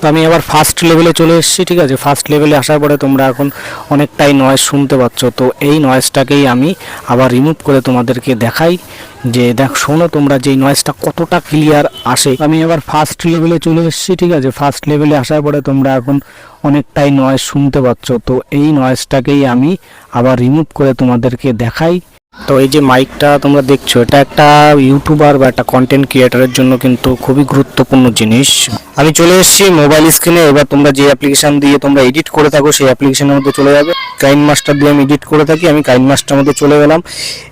তো আমি আবার ফার্স্ট লেভেলে চলে এসেছি। ঠিক আছে, ফার্স্ট লেভেলে আসার পরে তোমরা এখন অনেকটাই নয়েজ শুনতে পাচ্ছ। তো এই নয়েজটাকেই আমি আবার রিমুভ করে তোমাদেরকে দেখাই যে শোনো তোমরা যে নয়েজটা কতটা ক্লিয়ার আসে। আমি আবার ফার্স্ট লেভেলে চলে এসেছি। ঠিক আছে, ফার্স্ট লেভেলে আসার পরে তোমরা এখন অনেকটাই নয়েজ শুনতে পাচ্ছ। তো এই নয়েজটাকেই আমি আবার রিমুভ করে তোমাদেরকে দেখাই। তো এই যে মাইকটা তোমরা দেখছো, এটা একটা ইউটিউবার বা একটা কন্টেন্ট ক্রিয়েটারের জন্য কিন্তু খুবই গুরুত্বপূর্ণ জিনিস। আমি চলে এসেছি মোবাইল স্ক্রিনে। এবার তোমরা যে অ্যাপ্লিকেশন দিয়ে তোমরা এডিট করে থাকো সেই অ্যাপ্লিকেশনের মধ্যে চলে যাবে। কাইনমাস্টার দিয়ে আমি এডিট করে থাকি, আমি কাইনমাস্টারের মধ্যে চলে গেলাম।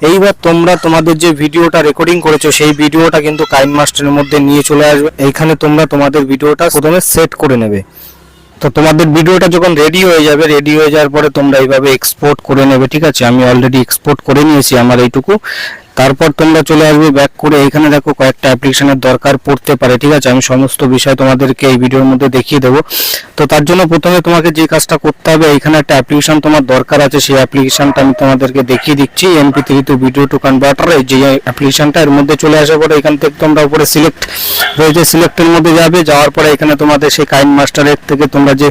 এইবার তোমরা তোমাদের যে ভিডিওটা রেকর্ডিং করেছো সেই ভিডিওটা কিন্তু কাইনমাস্টারের মধ্যে নিয়ে চলে আসবে। এইখানে তোমরা তোমাদের ভিডিওটা প্রথমে সেট করে নেবে। তো তোমাদের ভিডিওটা যখন রেডি হয়ে যাবে, রেডি হয়ে যাওয়ার পরে তোমরা এইভাবে এক্সপোর্ট করে নেবে। ঠিক আছে, আমি অলরেডি এক্সপোর্ট করে নিয়েছি আমার এইটুকু। তারপর তোমরা চলে আসবে ব্যাক করে। এখানে দেখো কয়েকটা অ্যাপ্লিকেশনের দরকার পড়তে পারে। ঠিক আছে, আমি সমস্ত বিষয় তোমাদেরকে এই ভিডিওর মধ্যে দেখিয়ে দেবো। তো তার জন্য প্রথমে তোমাকে যে কাজটা করতে হবে, এখানে একটা অ্যাপ্লিকেশন তোমার দরকার আছে, সেই অ্যাপ্লিকেশনটা আমি তোমাদেরকে দেখিয়ে দিচ্ছি। MP3 two video two converter, এই যে অ্যাপ্লিকেশনটা এর মধ্যে চলে আসার পরে এখান থেকে তোমরা উপরে সিলেক্ট রয়েছে, সিলেক্টের মধ্যে যাবে। যাওয়ার পরে এখানে তোমাদের সেই কাইনমাস্টারের থেকে তোমরা যে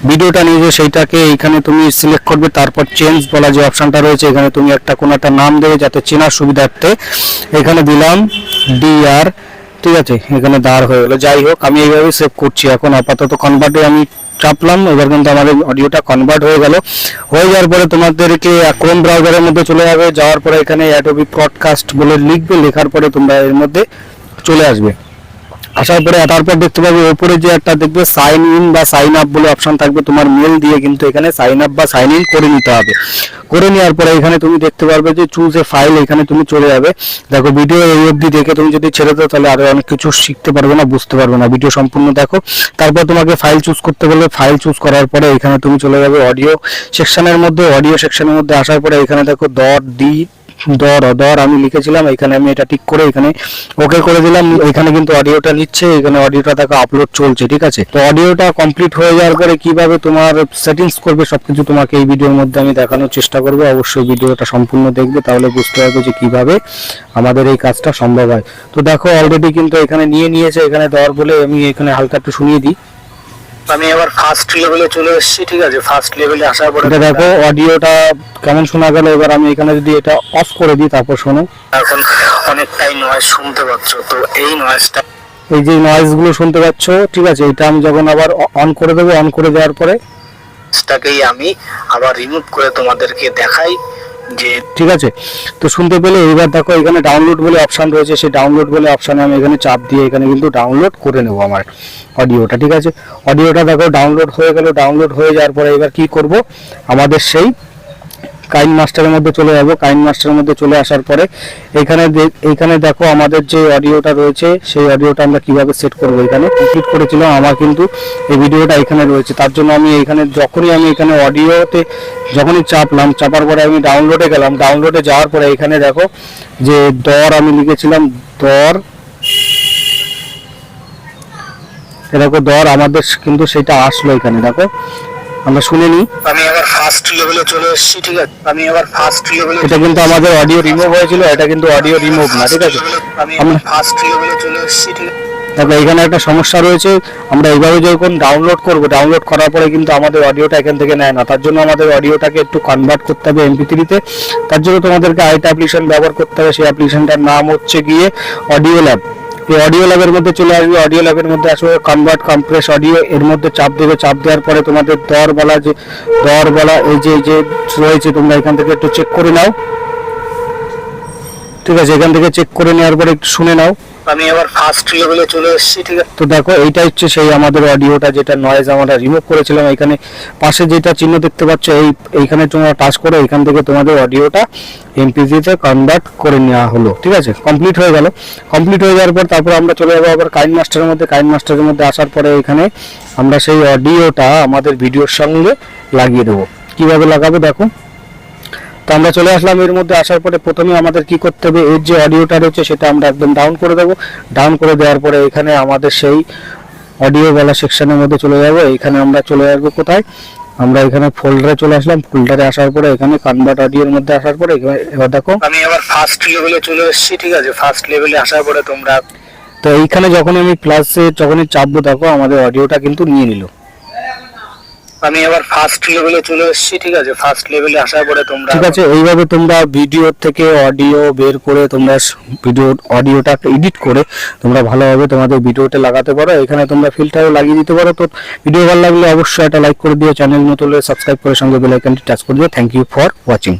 ভিডিওটা নিয়েছো সেইটাকে এইখানে তুমি সিলেক্ট করবে। তারপর চেঞ্জ বলা যে অপশনটা রয়েছে, এখানে তুমি কোনো একটা নাম দেবে যাতে চেনার সুবিধার্থে। এখানে দিলাম DR। ঠিক আছে, এখানে দাঁড় হয়ে গেলো। যাই হোক, আমি এইভাবে সেভ করছি। এখন আপাতত কনভার্টে আমি চাপলাম। এবার কিন্তু আমাদের অডিওটা কনভার্ট হয়ে গেল। হয়ে যাওয়ার পরে তোমাদেরকে ক্রোম ব্রাউজারের মধ্যে চলে যাবে। যাওয়ার পরে এখানে অ্যাডোবি পডকাস্ট বলে লিখবে। লেখার পরে তোমরা এর মধ্যে চলে আসবে। আসার পরে তারপর দেখতে পাবে উপরে যে একটা দেখবে সাইন ইন বা সাইন আপ বলে অপশন থাকবে। তোমার মেল দিয়ে কিন্তু এখানে সাইন আপ বা সাইন ইন করে নিতে হবে। করে নেওয়ার পরে এখানে তুমি দেখতে পারবে যে চুজ এ ফাইল, এখানে তুমি চলে যাবে। দেখো ভিডিও এই অবধি দেখে তুমি যদি ছেড়ে দাও তাহলে আরো অনেক কিছু শিখতে পারবে না, বুঝতে পারবে না। ভিডিও সম্পূর্ণ দেখো। তারপর তোমাকে ফাইল চুজ করতে বলবে। ফাইল চুজ করার পরে এখানে তুমি চলে যাবে অডিও সেকশনের মধ্যে। অডিও সেকশনের মধ্যে আসার পরে এখানে দেখো দর আমি লিখেছিলাম, এখানে আমি এটা টিক করে এখানে ওকে করে দিলাম। এখানে কিন্তু অডিওটা নিচ্ছে, এখানে অডিওটা দেখো আপলোড চলছে। ঠিক আছে, তো অডিওটা কমপ্লিট হয়ে যাওয়ার পরে কিভাবে তোমার সেটিংস করবে সবকিছু তোমাকে এই ভিডিওর মধ্যে আমি দেখানোর চেষ্টা করবো। অবশ্যই ভিডিওটা সম্পূর্ণ দেখবে, তাহলে বুঝতে পারবে যে কিভাবে আমাদের এই কাজটা সম্ভব হয়। তো দেখো অলরেডি কিন্তু এখানে নিয়েছে। এখানে দর বলে আমি এখানে হালকা একটু শুনিয়ে দিই। আমি এবার ফার্স্ট লেভেলে চলে এসেছি। ঠিক আছে, ফার্স্ট লেভেলে আসার পরে দেখো অডিওটা কেমন শোনা গেল। এবার আমি এখানে যদি এটা অফ করে দিই, তারপর শোনো। এখন অনেকটাই নয়েজ শুনতে পাচ্ছ। তো এই নয়েজটা, এই যে নয়েজগুলো শুনতে পাচ্ছ, ঠিক আছে, এটা আমি যখন আবার অন করে দেবো, অন করে দেওয়ার পরে এটাকেই আমি আবার রিমুভ করে তোমাদেরকে দেখাই যে ঠিক আছে। তো শুনতে পেলে এবার দেখো এখানে ডাউনলোড বলে অপশন রয়েছে, সেই ডাউনলোড বলে অপশনে আমি এখানে চাপ দিয়ে এখানে কিন্তু ডাউনলোড করে নেব আমার অডিওটা। ঠিক আছে, অডিওটা দেখো ডাউনলোড হয়ে গেল। ডাউনলোড হয়ে যাওয়ার পরে এবার কি করব, আমাদের সেই কাইনমাস্টারের মধ্যে চলে যাব। কাইনমাস্টারের মধ্যে চলে আসার পরে এখানে দেখো আমাদের যে অডিওটা রয়েছে সেই অডিওটা আমরা কিভাবে সেট করব। এখানে কমপ্লিট করেছিলাম, আমার কিন্তু এই ভিডিওটা এখানে রয়েছে। তার জন্য আমি এখানে যখনই আমি এখানে অডিওতে যখনই চাপার পরে আমি ডাউনলোডে গেলাম। ডাউনলোডে যাওয়ার পরে এখানে দেখো যে দর আমি লিখেছিলাম, দেখো দর আমাদের কিন্তু সেটা আসলো। এখানে দেখো আমরা শুনে নিই। আমি আবার ফার্স্ট লেভেলে চলে এসেছি। ঠিক আছে, আমি আবার ফার্স্ট লেভেলে, এটা কিন্তু আমাদের অডিও রিমুভ হয়েছিল, এটা কিন্তু অডিও রিমুভ না। ঠিক আছে, আমরা ফার্স্ট লেভেলে চলে এসেছি। ঠিক আছে, তবে এখানে একটা সমস্যা রয়েছে। আমরা এইভাবে যখন ডাউনলোড করব, ডাউনলোড করার পরে কিন্তু আমাদের অডিওটা এখান থেকে নেয় না। তার জন্য আমাদের অডিওটাকে একটু কনভার্ট করতে হবে MP3-তে। তার জন্য তোমাদেরকে আরেকটা অ্যাপ্লিকেশন ব্যবহার করতে হবে। সেই অ্যাপ্লিকেশনটার নাম হচ্ছে গিয়ে অডিও ল্যাব। এই অডিও ল্যাবের মধ্যে চলে আসবে। অডিও ল্যাবের মধ্যে আসবে কনভার্ট কম্প্রেস অডিও, এর মধ্যে চাপ দেবে। চাপ দেওয়ার পরে তোমাদের দর বলা এই যে রয়েছে, তোমরা এখান থেকে একটু চেক করে নাও। ঠিক আছে, এখান থেকে চেক করে নেওয়ার পরে একটু শুনে নাও। আমি এবার ফার্স্ট লেভেলে চলে এসেছি। ঠিক আছে, তো দেখো এইটা হচ্ছে সেই আমাদের অডিওটা যেটা নয়েজ আমরা রিমুভ করেছিলাম। এখানে পাশে যেটা চিহ্ন দেখতে পাচ্ছ, এইখানে তোমরা টাচ করে এখান থেকে তোমাদের অডিওটা MP3-তে কনভার্ট করে নেওয়া হলো। ঠিক আছে, কমপ্লিট হয়ে গেল। কমপ্লিট হয়ে যাওয়ার পর তারপর আমরা চলে যাবো আবার কাইনমাস্টারের মধ্যে। কাইনমাস্টারের মধ্যে আসার পরে এখানে আমরা সেই অডিওটা আমাদের ভিডিওর সঙ্গে লাগিয়ে দেবো। কিভাবে লাগাবো দেখো। তো আমরা চলে আসলাম। এর মধ্যে আসার পরে প্রথমে আমাদের কি করতে হবে, এর যে অডিওটা রয়েছে সেটা আমরা একদম ডাউন করে দেবো। ডাউন করে দেওয়ার পরে এখানে আমাদের সেই অডিও বলা সেকশনের মধ্যে চলে যাব। এখানে আমরা চলে আসবো কোথায়, আমরা এখানে ফোল্ডারে চলে আসলাম। ফোল্ডারে আসার পরে এখানে কনভার্ট অডিওর মধ্যে আসার পরে এবার দেখো আমি আবার ফার্স্ট লেভেলে চলে এসেছি। ঠিক আছে, ফার্স্ট লেভেলে আসার পরে তোমরা তো এইখানে যখন আমি প্লাসে যখনই চাপবো দেখো আমাদের অডিওটা কিন্তু নিয়ে নিল। আমি এবার ফার্স্ট লেভেলে চলে এসেছি, ঠিক আছে। ফার্স্ট লেভেলে আসার পরে তোমরা, ঠিক আছে, এইভাবে তোমরা ভিডিও থেকে অডিও বের করে তোমরা অডিওটাকে এডিট করে তোমরা ভালোভাবে তোমাদের ভিডিওতে লাগাতে পারো। এখানে তোমরা ফিল্টারও লাগিয়ে দিতে পারো। তো ভিডিও ভালো লাগলে অবশ্যই একটা লাইক করে দিও, চ্যানেল নতুন হলে সাবস্ক্রাইব করে সঙ্গে বেল আইকনটি টাচ করে দিও। Thank you for watching.